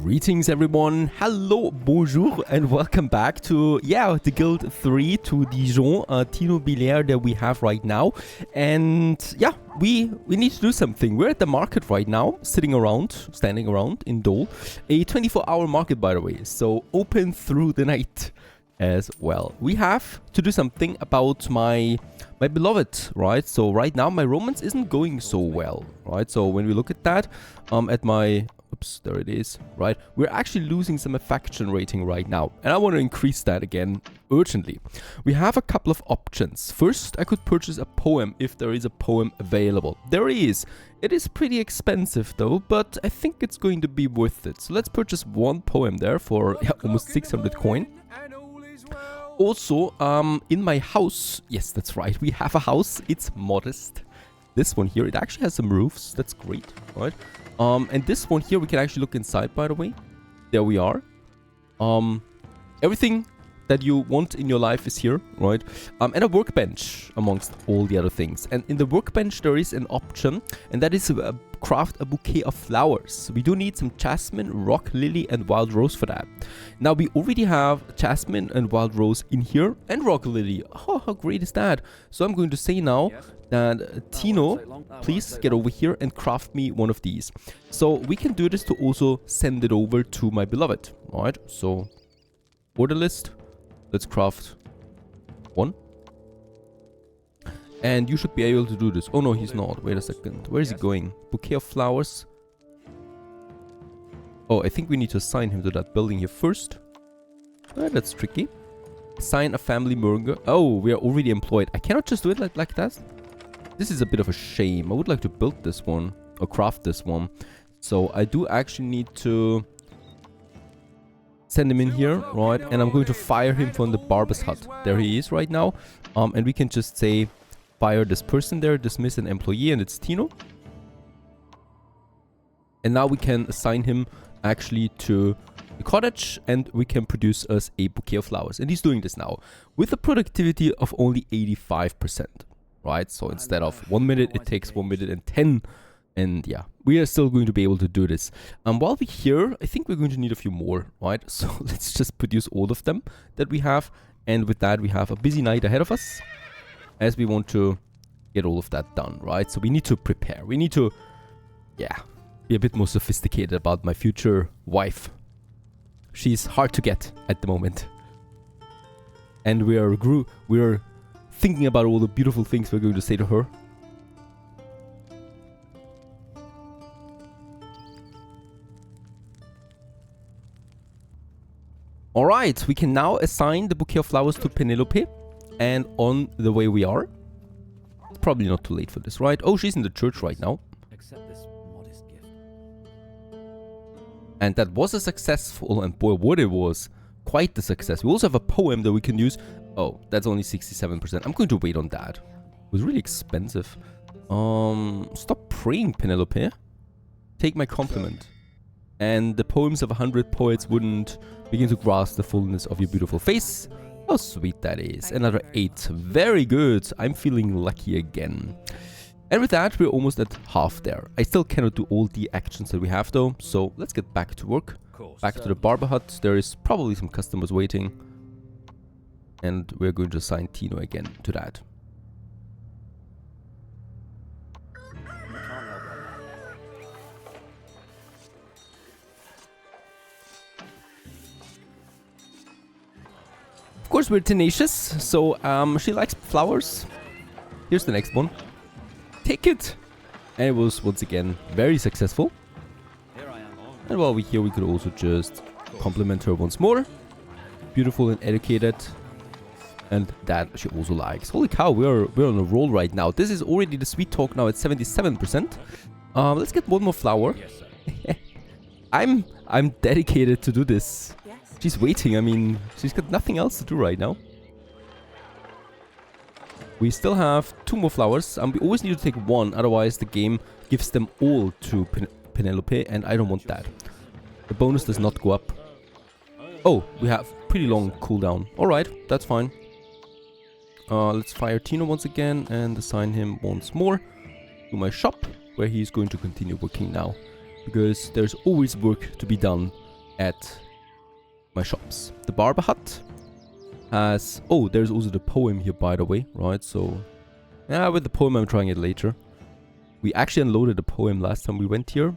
Greetings everyone, hello, bonjour, and welcome back to, the Guild 3 to Dijon, Tino Belair that we have right now. And we need to do something. We're at the market right now, standing around in Dole. A 24-hour market, by the way, so open through the night as well. We have to do something about my beloved, right? So right now my romance isn't going so well, right? So when we look at that, at my... Oops, there it is, right? We're actually losing some affection rating right now, and I want to increase that again urgently. We have a couple of options. First, I could purchase a poem if there is a poem available. There is. It is pretty expensive though, but I think it's going to be worth it. So let's purchase one poem there for almost 600 coin. Also, in my house, yes, that's right, we have a house. It's modest. This one here, it actually has some roofs. That's great, right? And this one here, we can actually look inside, by the way. There we are. Everything that you want in your life is here, right? And a workbench amongst all the other things. And in the workbench, there is an option, and that is craft a bouquet of flowers. We do need some jasmine, rock lily, and wild rose for that. Now, we already have jasmine and wild rose in here, and rock lily. Oh, how great is that? So I'm going to say now that Tino, please get over here and craft me one of these. So we can do this to also send it over to my beloved, right? So order list, let's craft one. And you should be able to do this. Oh no, he's not. Wait a second. Where is he going? Bouquet of flowers. Oh, I think we need to assign him to that building here first. That's tricky. Assign a family member. Oh, we are already employed. I cannot just do it like that. This is a bit of a shame. I would like to build this one or craft this one. So I do actually need to send him in here, right? And I'm going to fire him from the Barbar's hut. There he is right now. And we can just say fire this person there, dismiss an employee, and it's Tino. And now we can assign him actually to the cottage, and we can produce us a bouquet of flowers. And he's doing this now with a productivity of only 85%. Right, so instead of 1 minute, it takes 1 minute and 10. And yeah, we are still going to be able to do this. While we're here, I think we're going to need a few more, right? So let's just produce all of them that we have. And with that, we have a busy night ahead of us, as we want to get all of that done, right? So we need to prepare. We need to, be a bit more sophisticated about my future wife. She's hard to get at the moment. And we're thinking about all the beautiful things we're going to say to her. Alright, we can now assign the bouquet of flowers to Penelope. And on the way we are. It's probably not too late for this, right? Oh, she's in the church right now. Accept this modest gift. And that was a successful, and boy, what it was. Quite the success. We also have a poem that we can use. Oh, that's only 67%. I'm going to wait on that. It was really expensive. Stop praying, Penelope. Take my compliment. And the poems of 100 poets wouldn't begin to grasp the fullness of your beautiful face. How sweet that is. Another 8. Very good. I'm feeling lucky again. And with that, we're almost at half there. I still cannot do all the actions that we have though. So let's get back to work. Back to the Barbar hut. There is probably some customers waiting. And we're going to assign Tino again to that. Of course, we're tenacious. So she likes flowers. Here's the next one. Take it. And it was once again very successful. And while we're here, we could also just compliment her once more. Beautiful and educated. And that she also likes. Holy cow, we're on a roll right now. This is already the sweet talk now at 77%. Let's get one more flower. I'm dedicated to do this. She's waiting. I mean, she's got nothing else to do right now. We still have 2 more flowers. We always need to take one, otherwise the game gives them all to Penelope, and I don't want that. The bonus does not go up. Oh, we have pretty long cooldown. Alright, that's fine. Let's fire Tino once again and assign him once more to my shop, where he's going to continue working now. Because there's always work to be done at my shops. The Barbar hut has... Oh, there's also the poem here, by the way, right? So, yeah, with the poem, I'm trying it later. We actually unloaded the poem last time we went here.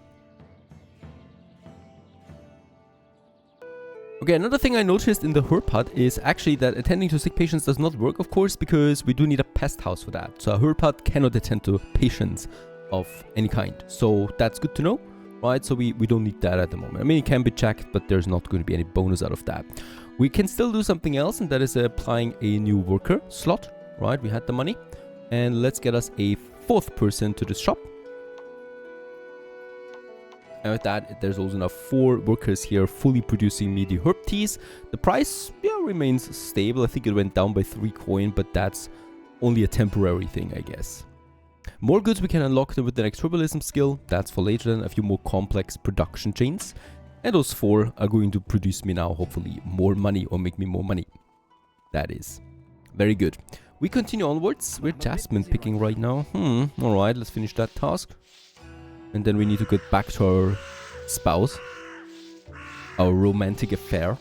Okay, another thing I noticed in the herb hut is actually that attending to sick patients does not work, of course, because we do need a pest house for that. So a herb hut cannot attend to patients of any kind. So that's good to know, right? So we don't need that at the moment. I mean, it can be checked, but there's not going to be any bonus out of that. We can still do something else, and that is applying a new worker slot, right? We had the money. And let's get us a 4th person to this shop. And with that, there's also now 4 workers here fully producing me the herb teas. The price, yeah, remains stable. I think it went down by 3 coin, but that's only a temporary thing, I guess. More goods we can unlock with the next herbalism skill. That's for later, then a few more complex production chains. And those 4 are going to produce me now, hopefully, more money or make me more money. That is very good. We continue onwards. We're jasmine picking right now. Alright, let's finish that task. And then we need to get back to our spouse. Our romantic affair.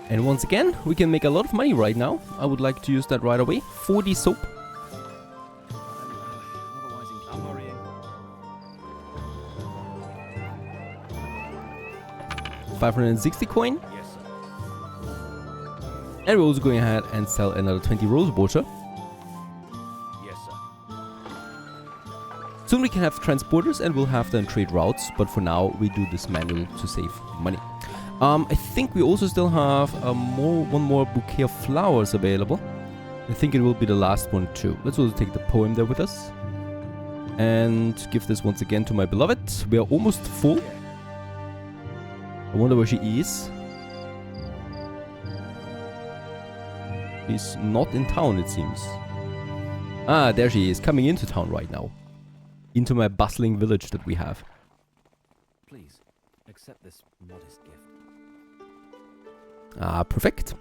And once again, we can make a lot of money right now. I would like to use that right away. 40 soap. $560 coin. Yes, sir. And we're also going ahead and sell another 20 rose water. Yes, sir. Soon we can have transporters and we'll have them trade routes, but for now we do this manual to save money. I think we also still have one more bouquet of flowers available. I think it will be the last one too. Let's also take the poem there with us. And give this once again to my beloved. We are almost full. I wonder where she is. She's not in town, it seems. Ah, there she is, coming into town right now. Into my bustling village that we have. Please, accept this modest gift. Ah, perfect.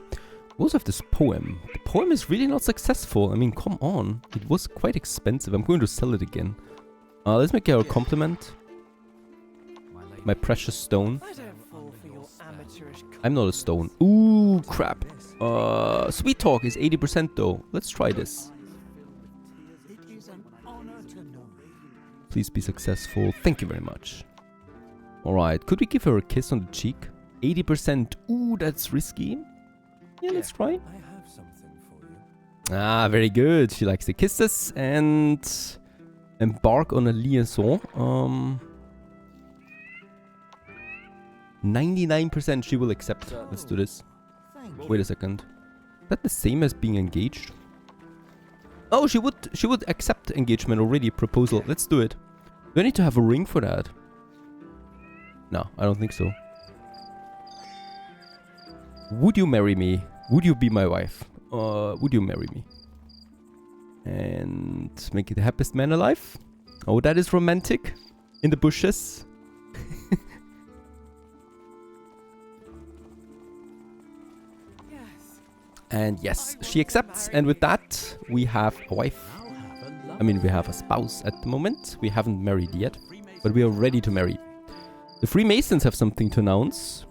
We also have this poem. The poem is really not successful. I mean, come on. It was quite expensive. I'm going to sell it again. Let's make her a compliment. My precious stone. I'm not a stone. Ooh, crap. Sweet talk is 80% though. Let's try this. Please be successful. Thank you very much. Alright, could we give her a kiss on the cheek? 80%. Ooh, that's risky. Yeah, let's try. I have something for you. Ah, very good. She likes the kisses and embark on a liaison. 99% she will accept. Let's do this. Wait a second. Is that the same as being engaged? Oh, she would accept engagement already. Proposal. Let's do it. Do I need to have a ring for that? No, I don't think so. Would you marry me? Would you be my wife? Would you marry me? And make it the happiest man alive? Oh, that is romantic. In the bushes. And yes, she accepts. And with that, we have a wife. I mean, we have a spouse at the moment. We haven't married yet, but we are ready to marry. The Freemasons have something to announce.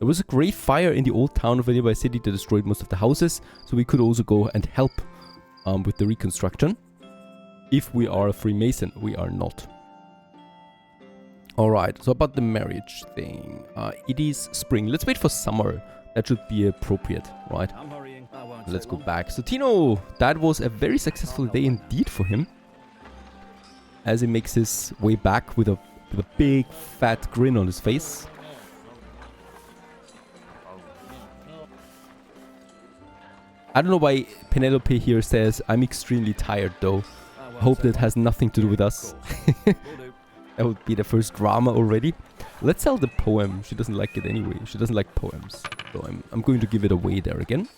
There was a great fire in the old town of a nearby city that destroyed most of the houses, so we could also go and help with the reconstruction. If we are a Freemason, we are not. Alright, so about the marriage thing. It is spring. Let's wait for summer. That should be appropriate, right? Let's go back. So Tino, that was a very successful day indeed for him. As he makes his way back with a big fat grin on his face. I don't know why Penelope here says, I'm extremely tired though. I hope that has nothing to do with us. That would be the first drama already. Let's sell the poem. She doesn't like it anyway. She doesn't like poems. So I'm going to give it away there again.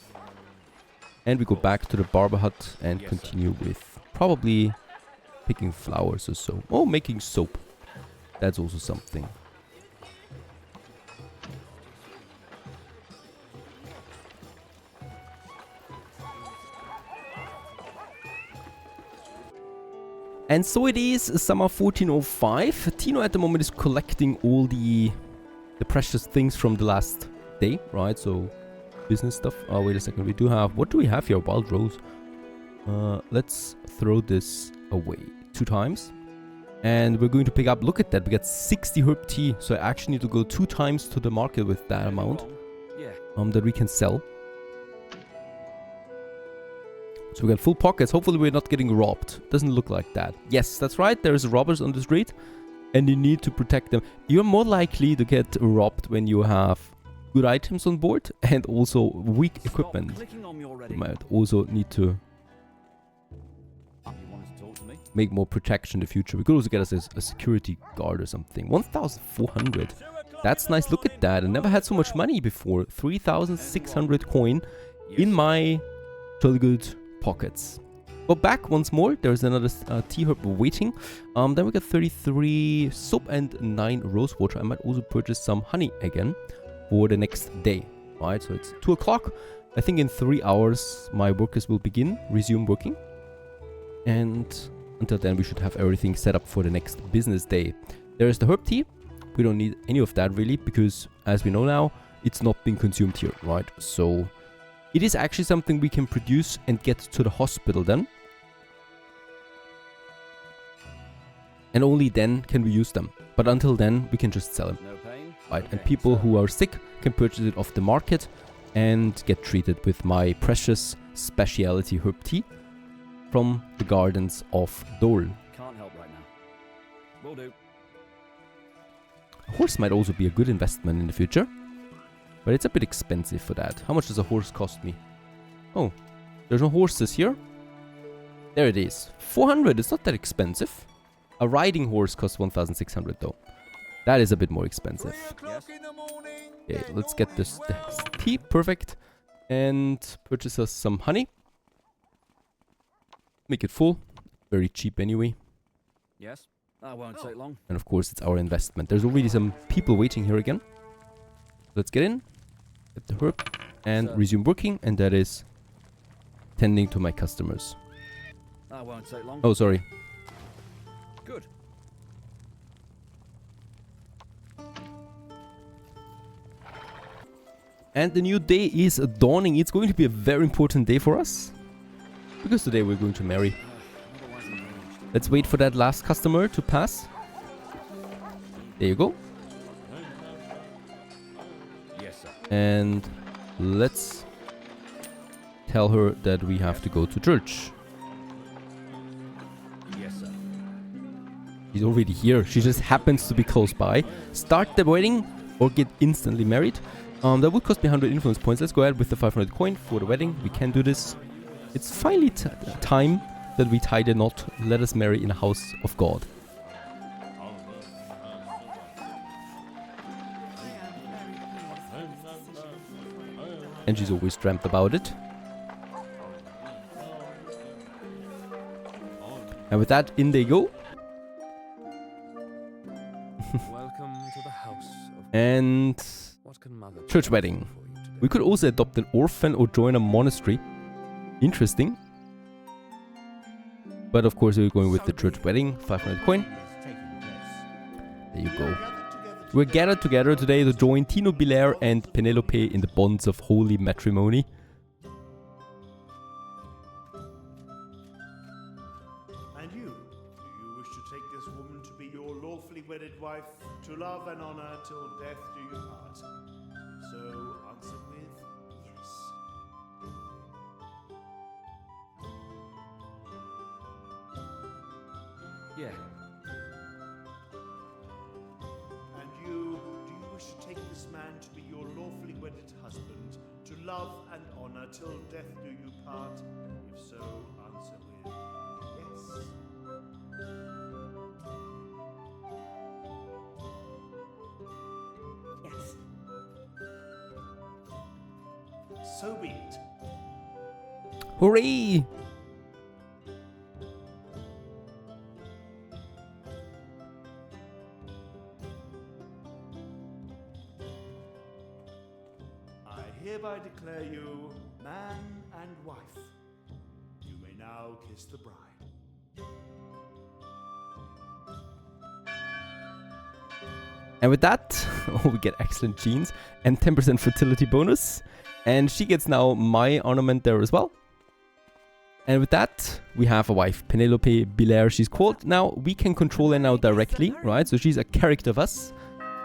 And we go back to the Barbar hut and continue with probably picking flowers or so. Oh, making soap. That's also something. And so it is summer 1405. Tino at the moment is collecting all the precious things from the last day, right? So business stuff. Oh, wait a second. We do have... What do we have here? Wild rose. Let's throw this away 2 times. And we're going to pick up... Look at that. We got 60 herb tea. So I actually need to go 2 times to the market with that amount. That we can sell. So we got full pockets. Hopefully we're not getting robbed. Doesn't look like that. Yes, that's right. There's robbers on the street. And you need to protect them. You're more likely to get robbed when you have good items on board. And also weak equipment. You might also need to make more protection in the future. We could also get us a security guard or something. 1,400. That's nice. Look at that. I never had so much money before. 3,600 coin in my jolly good pockets. Go back once more. There's another tea herb waiting. Then we got 33 soap and 9 rose water. I might also purchase some honey again for the next day. Right, so it's 2 o'clock. I think in 3 hours my workers will resume working. And until then we should have everything set up for the next business day. There is the herb tea. We don't need any of that really, because as we know now, it's not being consumed here, right? So it is actually something we can produce and get to the hospital then. And only then can we use them. But until then, we can just sell them. Right, and people who are sick can purchase it off the market and get treated with my precious specialty herb tea from the gardens of Dole. Can't help right now. Will do. A horse might also be a good investment in the future. But it's a bit expensive for that. How much does a horse cost me? Oh, there's no horses here. There it is. 400. It's not that expensive. A riding horse costs 1,600 though. That is a bit more expensive. Okay, let's get this tea. Perfect. And purchase us some honey. Make it full. Very cheap anyway. Yes, that won't take long. And of course, it's our investment. There's already some people waiting here again. Let's get in. Get the herb. And resume working. And that is tending to my customers. That won't take long. Oh, sorry. Good. And the new day is dawning. It's going to be a very important day for us. Because today we're going to marry. Let's wait for that last customer to pass. There you go. Yes, sir. And let's tell her that we have to go to church. Yes, sir. She's already here. She just happens to be close by. Start the wedding or get instantly married. That would cost me 100 influence points. Let's go ahead with the 500 coin for the wedding. We can do this. It's finally time that we tie the knot. Let us marry in a house of God. And she's always dreamt about it. And with that, in they go. Welcome to the house of... And What can mother church wedding. We could also adopt an orphan or join a monastery. Interesting. But of course we're going with the church wedding. 500 coin. There you go. We're gathered together today to join Tino Bilair and Penelope in the bonds of holy matrimony. And you? Do you wish to take this woman to be your lawfully wedded wife, to love and honor till death do you part? So answer with yes. Yeah. And you? Do you wish to take this man to be your lawfully wedded husband, to love and honor till death do you part? If so, answer with yes. Yes. So be it. Hooray! I hereby declare you man and wife. You may now kiss the bride. And with that, oh, we get excellent genes and 10% fertility bonus. And she gets now my ornament there as well. And with that, we have a wife, Penelope Bilair, she's called. Now, we can control her now directly, right? So she's a character of us,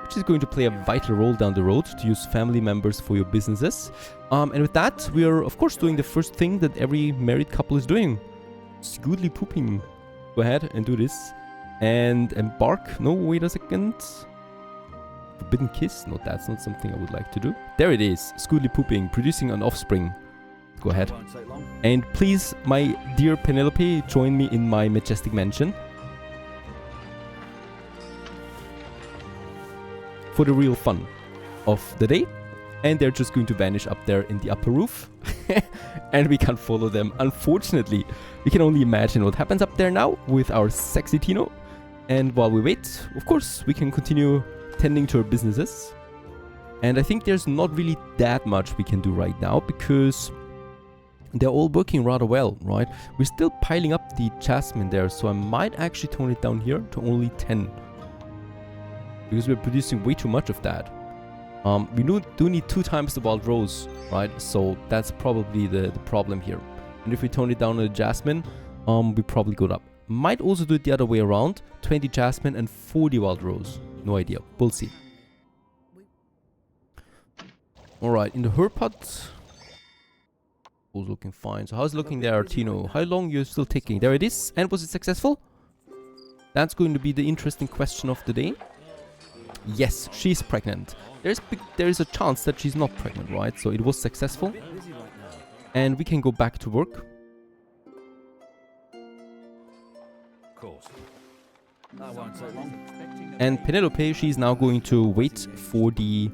which is going to play a vital role down the road to use family members for your businesses. And with that, we are, of course, doing the first thing that every married couple is doing. Scootly pooping. Go ahead and do this. And embark. No, wait a second. Forbidden kiss? No, that's not something I would like to do. There it is. Scootly pooping, producing an offspring. Go ahead. And please, my dear Penelope, join me in my majestic mansion. For the real fun of the day. And they're just going to vanish up there in the upper roof. And we can't follow them, unfortunately. We can only imagine what happens up there now with our sexy Tino. And while we wait, of course, we can continue tending to our businesses. And I think there's not really that much we can do right now because they're all working rather well, right? We're still piling up the jasmine there, so I might actually tone it down here to only 10. Because we're producing way too much of that. We do need 2 times the wild rose, right? So that's probably the problem here. And if we tone it down on the jasmine, we probably go up. Might also do it the other way around. 20 jasmine and 40 wild rose. No idea. We'll see. Alright, in the herb pot. All's looking fine. So how's it looking there, Tino? How long you're still taking? There it is. And was it successful? That's going to be the interesting question of the day. Yes, she's pregnant. There is a chance that she's not pregnant, right? So it was successful. And we can go back to work. Of course. That won't take long. And Penelope, she's now going to wait for the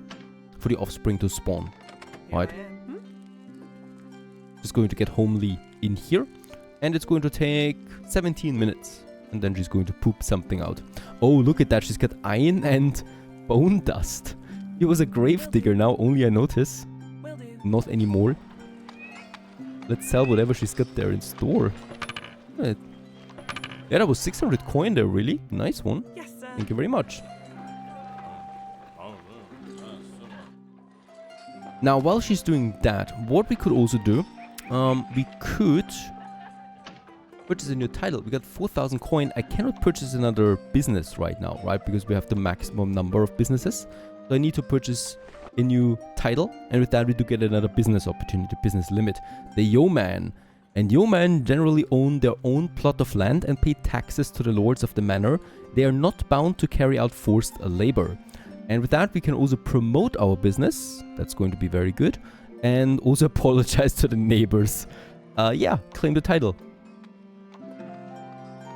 offspring to spawn, right? Just going to get homely in here. And it's going to take 17 minutes. And then she's going to poop something out. Oh, look at that. She's got iron and bone dust. He was a grave digger now, only I notice. Not anymore. Let's sell whatever she's got there in store. Yeah, that was 600 coin there, really. Nice one. Yes, sir. Thank you very much. Now, while she's doing that, what we could also do, we could purchase a new title. We got 4,000 coin. I cannot purchase another business right now, right? Because we have the maximum number of businesses. So I need to purchase a new title. And with that, we do get another business opportunity, business limit. The yeoman. And yeomen generally own their own plot of land and pay taxes to the lords of the manor. They are not bound to carry out forced labor. And with that, we can also promote our business. That's going to be very good. And also apologize to the neighbors. Yeah, claim the title.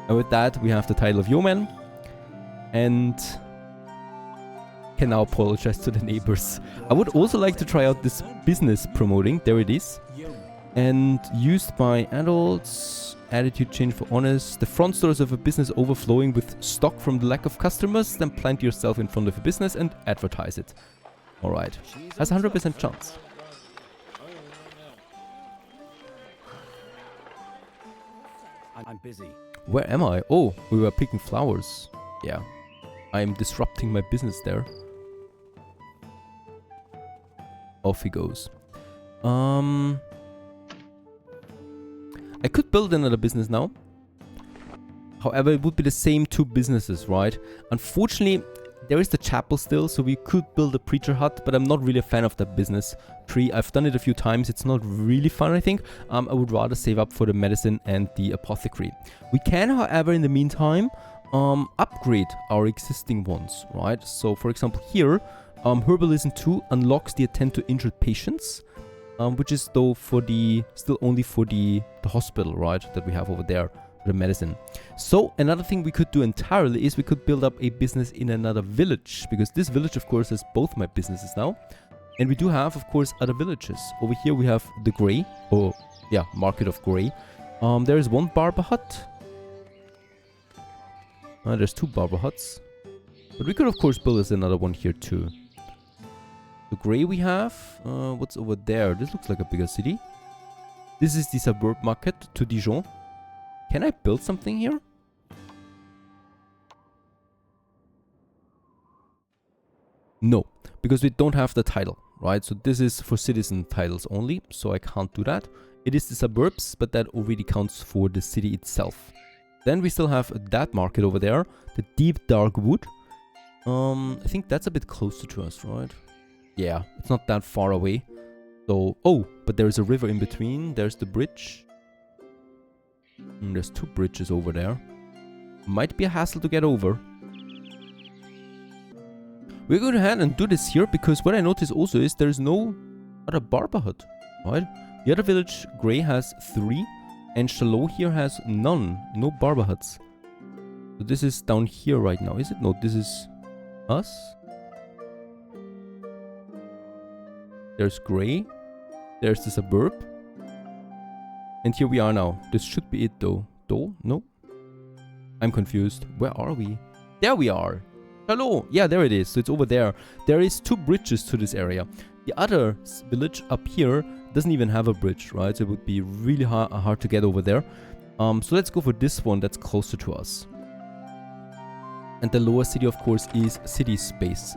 And with that, we have the title of yeoman. And can now apologize to the neighbors. I would also like to try out this business promoting. There it is. And used by adults. Attitude change for honest. The front doors of a business overflowing with stock from the lack of customers. Then plant yourself in front of a business and advertise it. Alright. Has a 100% chance. I'm busy. Where am I? Oh, we were picking flowers. Yeah. I'm disrupting my business there. Off he goes. I could build another business now. However, it would be the same 2 businesses, right? Unfortunately, there is the chapel still, so we could build a preacher hut, but I'm not really a fan of that business tree. I've done it a few times. It's not really fun, I think. I would rather save up for the medicine and the apothecary. We can, however, in the meantime, upgrade our existing ones, right? So, for example, here, Herbalism 2 unlocks the attend to injured patients, which is though for still only for the hospital, right? That we have over there. The medicine. So another thing we could do entirely is we could build up a business in another village, because this village of course has both my businesses now, and we do have of course other villages. Over here we have the Grey, or yeah, Market of Grey. There is one Barbar hut. There's 2 Barbar huts, but we could of course build us another one here too. The Grey we have. What's over there? This looks like a bigger city. This is the suburb market to Dijon. Can I build something here? No, because we don't have the title, right? So this is for citizen titles only, so I can't do that. It is the suburbs, but that already counts for the city itself. Then we still have that market over there, the deep dark wood. I think that's a bit closer to us, right? Yeah, it's not that far away. So, oh, but there's a river in between. There's the bridge. There's 2 bridges over there. Might be a hassle to get over. We're going ahead and do this here because what I notice also is there's no other Barbar hut, right? The other village, Grey, has 3 and Shalot here has none. No Barbar huts. So this is down here right now, is it? No, this is us. There's Grey. There's the suburb. And here we are now. This should be it though. No? I'm confused. Where are we? There we are. Hello. Yeah, there it is. So it's over there. There is 2 bridges to this area. The other village up here doesn't even have a bridge, right? So it would be really hard to get over there. So let's go for this one that's closer to us. And the lower city, of course, is city space,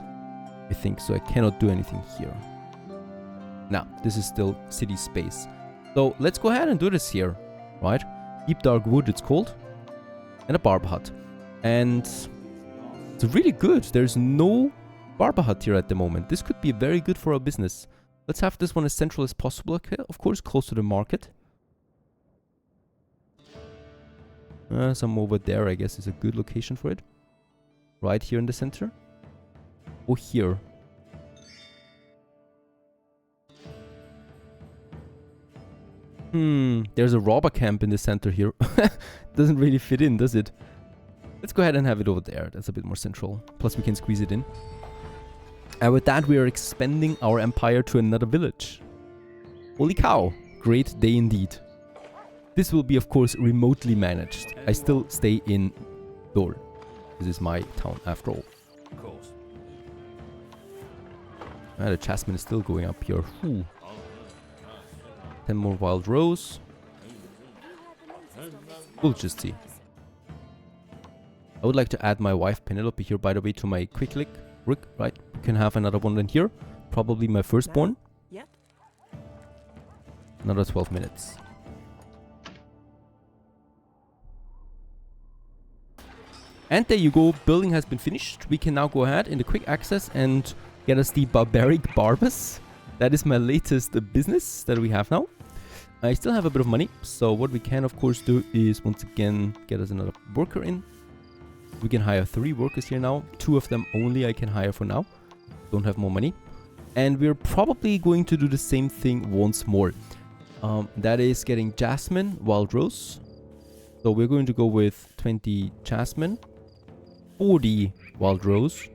I think. So I cannot do anything here. Now, this is still city space. So let's go ahead and do this here, right? Deep Dark Wood, it's called. And a Barbar hut. And it's really good. There's no Barbar hut here at the moment. This could be very good for our business. Let's have this one as central as possible, okay? Of course, close to the market. Some over there, I guess, is a good location for it. Right here in the center. Oh, here. There's a robber camp in the center here. Doesn't really fit in, does it? Let's go ahead and have it over there. That's a bit more central. Plus we can squeeze it in. And with that we are expanding our empire to another village. Holy cow. Great day indeed. This will be of course remotely managed. I still stay in Dol. This is my town after all. Of course. The chasm is still going up here. 10 more wild rose. We'll just see. I would like to add my wife Penelope here, by the way, to my quick lick. Right, we can have another one in here. Probably my firstborn. Yep. Another 12 minutes. And there you go, building has been finished. We can now go ahead in the quick access and get us the barbaric barbers. That is my latest business that we have now. I still have a bit of money, so what we can of course do is once again get us another worker in. We can hire 3 workers here now. 2 of them only I can hire for now. Don't have more money. And we're probably going to do the same thing once more. That is getting jasmine, wild rose. So we're going to go with 20 jasmine, 40 wild rose.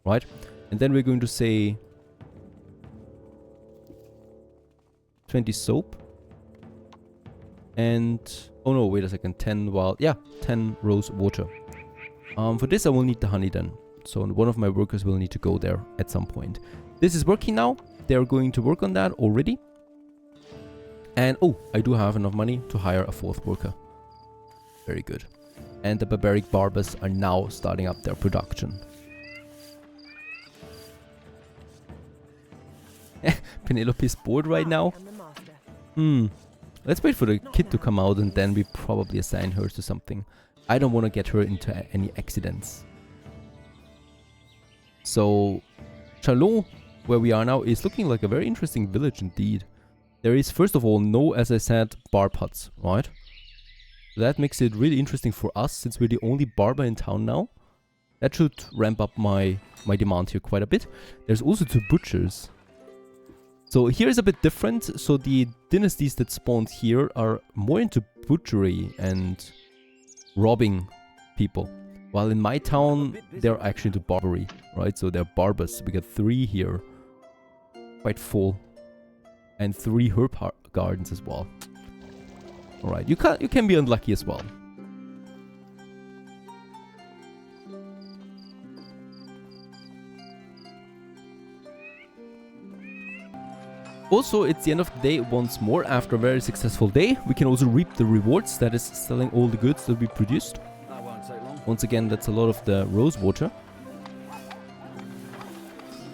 Right? And then we're going to say 20 soap. And oh no, wait a second, 10 wild, yeah, 10 rose water. For this I will need the honey then. So one of my workers will need to go there at some point. This is working now. They're going to work on that already. And oh, I do have enough money to hire a 4th worker. Very good. And the barbaric barbers are now starting up their production. Penelope is bored right now. Let's wait for the kid to come out and then we probably assign her to something. I don't want to get her into any accidents. So, Shalot, where we are now, is looking like a very interesting village indeed. There is, first of all, no, as I said, barb huts, right? That makes it really interesting for us, since we're the only barber in town now. That should ramp up my demand here quite a bit. There's also 2 butchers. So here is a bit different. So the dynasties that spawned here are more into butchery and robbing people. While in my town, they're actually into barbery, right? So they're barbers. We got 3 here. Quite full. And 3 herb gardens as well. Alright, you can be unlucky as well. Also, it's the end of the day once more. After a very successful day, we can also reap the rewards, that is selling all the goods that we produced. That won't take long. Once again, that's a lot of the rose water.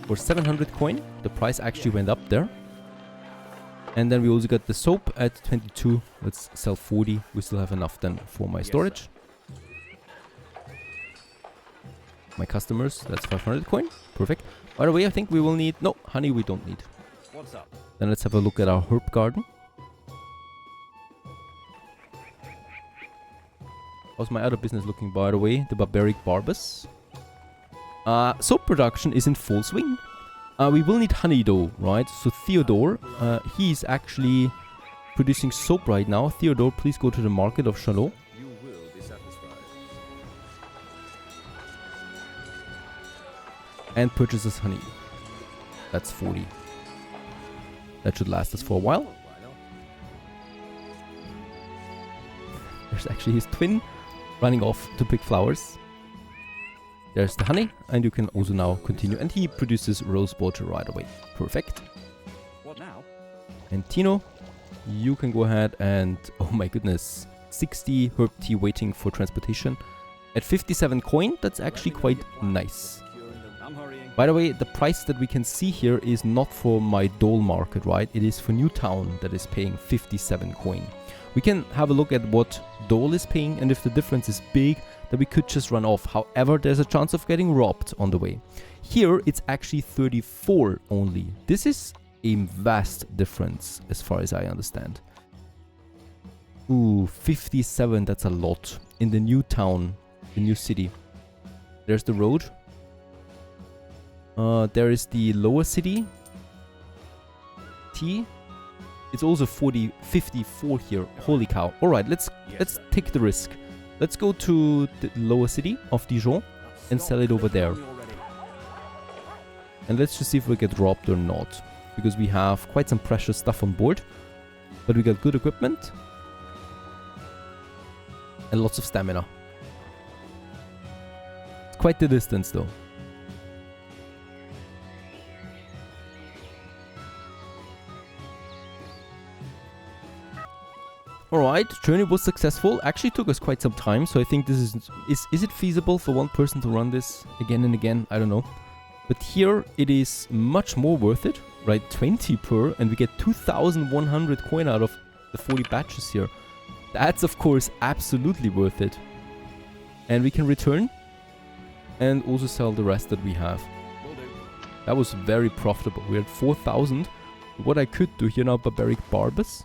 for 700 coin. The price actually went up there. And then we also got the soap at 22. Let's sell 40. We still have enough then for my storage. My customers, that's 500 coin. Perfect. By the way, I think we will need... No, honey we don't need. What's up? Then let's have a look at our herb garden. How's my other business looking, by the way? The barbaric barbers. Soap production is in full swing. We will need honey though, right? So Theodore, he's actually producing soap right now. Theodore, please go to the market of Chalot. You will be satisfied. And purchases honey. That's 40. That should last us for a while. There's actually his twin running off to pick flowers. There's the honey, and you can also now continue. And he produces rose water right away. Perfect. What now? And Tino, you can go ahead and... Oh my goodness. 60 herb tea waiting for transportation. At 57 coin, that's actually quite nice. I'm hurrying. By the way, the price that we can see here is not for my Dole market, right? It is for Newtown that is paying 57 coin. We can have a look at what Dole is paying, and if the difference is big, then we could just run off. However, there's a chance of getting robbed on the way. Here, it's actually 34 only. This is a vast difference as far as I understand. Ooh, 57, that's a lot. In the new town, the new city. There's the road. There is the lower city. T. It's also 54 here. Holy cow. Alright, let's take the risk. Let's go to the lower city of Dijon and sell it over there. And let's just see if we get robbed or not. Because we have quite some precious stuff on board. But we got good equipment. And lots of stamina. It's quite the distance though. Alright, journey was successful. Actually took us quite some time, so I think this is it feasible for one person to run this again and again? I don't know. But here it is much more worth it, right? 20 per, and we get 2,100 coin out of the 40 batches here. That's of course absolutely worth it. And we can return and also sell the rest that we have. That was very profitable. We had 4,000. What I could do here now, barbaric barbers.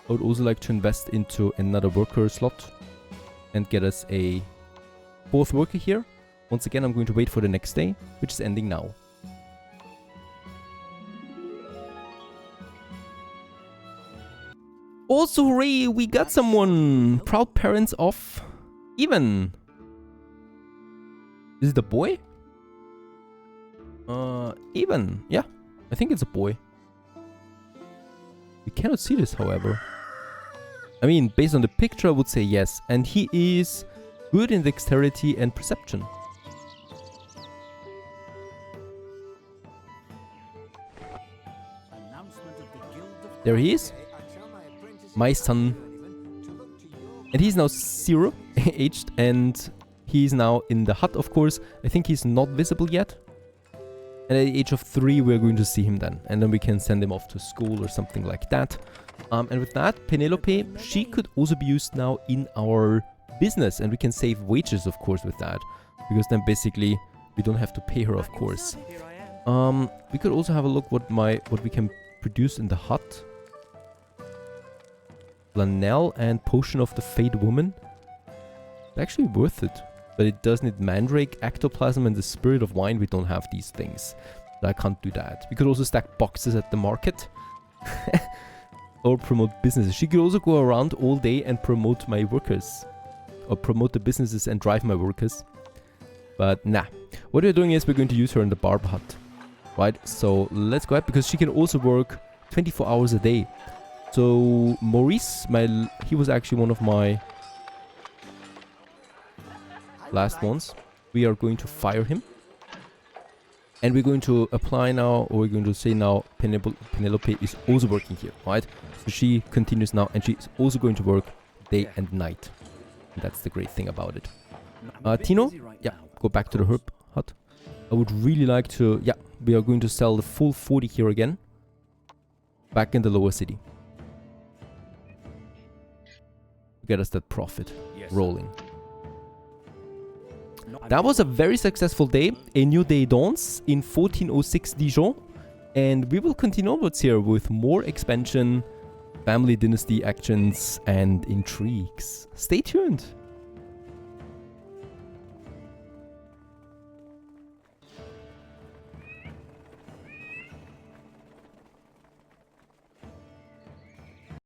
I would also like to invest into another worker slot and get us a 4th worker here. Once again, I'm going to wait for the next day, which is ending now. Also, hooray, we got someone! Proud parents of Even. Is it a boy? Even. Yeah, I think it's a boy. We cannot see this, however. I mean, based on the picture, I would say yes. And he is good in dexterity and perception. There he is. My son. And he's now 0 aged, and he's now in the hut, of course. I think he's not visible yet. And at the age of 3, we're going to see him then. And then we can send him off to school or something like that. And with that, Penelope, she could also be used now in our business. And we can save wages, of course, with that. Because then basically, we don't have to pay her, of course. We could also have a look what we can produce in the hut. Flanell and Potion of the Fade Woman. It's actually worth it. But it does need Mandrake, Ectoplasm, and the Spirit of Wine. We don't have these things. So I can't do that. We could also stack boxes at the market. Or promote businesses. She could also go around all day and promote my workers. Or promote the businesses and drive my workers. But nah. What we're doing is we're going to use her in the Barb hut. Right? So let's go ahead. Because she can also work 24 hours a day. So Maurice, he was actually one of my last ones. We are going to fire him. And we're going to apply now, or we're going to say now, Penelope is also working here, right? So she continues now, and she's also going to work day and night. And that's the great thing about it. Tino, yeah, go back to the herb hut. I would really like to... Yeah, we are going to sell the full 40 here again. Back in the lower city. Get us that profit Yes. rolling. Not That was a very successful day. A new day dawns in 1406 Dijon. And we will continue onwards here with more expansion, family dynasty actions, and intrigues. Stay tuned.